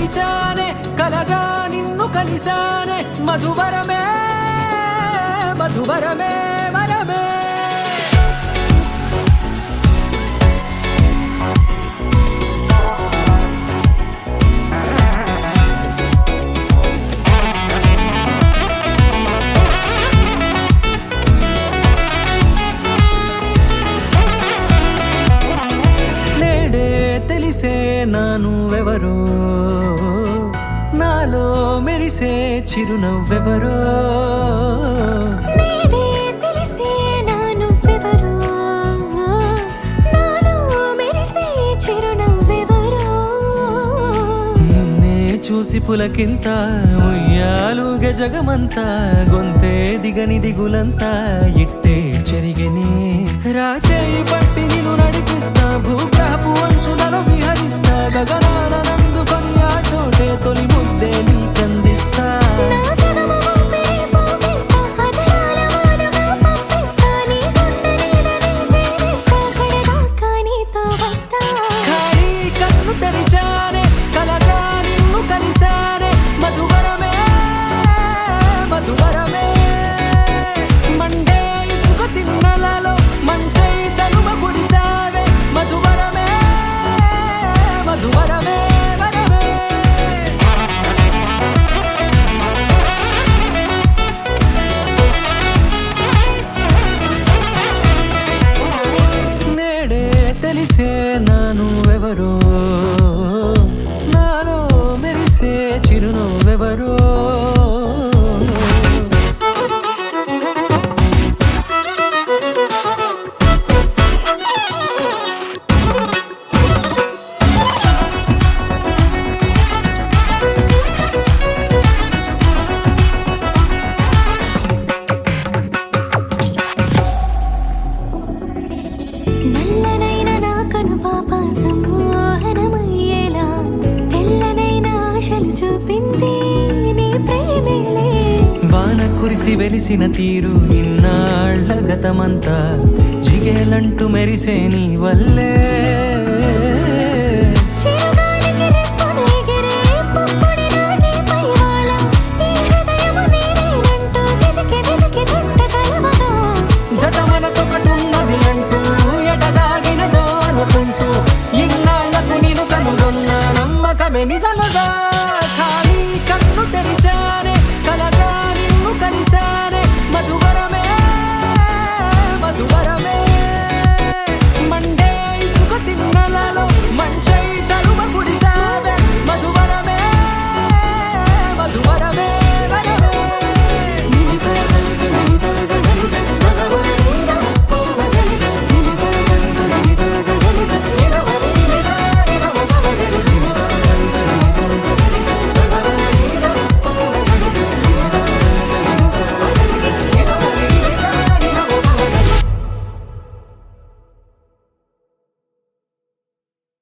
తెరిచానే కలగా నిన్ను కలిసానే మధువరమే మధువరమే వరమే తెలిసే నానువెవరో నాలో మెరిసే చిరునవ్వెవరో నేడే తెలిసే నానువెవరో నాలో మెరిసే చిరునవ్వెవరో నిన్నే చూసి పులకింత ఉయ్యాలుగ జగమంతా గొంతే దిగని దిగులంతా ఇట్టే చెరిగెనే రాచేయి పట్టి నిన్ను నడిపిస్తా భూగ్రహపు అంచులలో విహరిస్తా గగనాన నందుకొని ఆ చోటే తొలి ముద్దే నీకందిస్తా నా సగము ఊపిరి పోగిస్తా అదరాల వాలుగా పంపిస్తా నీ గుండె నీడనే చేరిస్తా కడదాకా నీతో వస్తా ఖాళీ కన్ను తెరిచానే కలగా నిన్ను కలిసానే మధువరమే మధువరమే మండే ఇసుక తిన్నలలో మంచై చలుమ కురిసావే మధువరమే మధువరమే వరమే నేడే తెలిసే నానువెవరో నాలో మెరిసే చిరునవ్వెవరో నల్లనైన నా కనుపాప సమ్మోహనమయ్యేలా తెల్లనైన ఆశలు చూపింది నీ ప్రేమేలే వాన కురిసి వెలిసిన తీరు ఇన్నాళ్ల గతమంతా జిగేలంటూ మెరిసే నీ వల్లే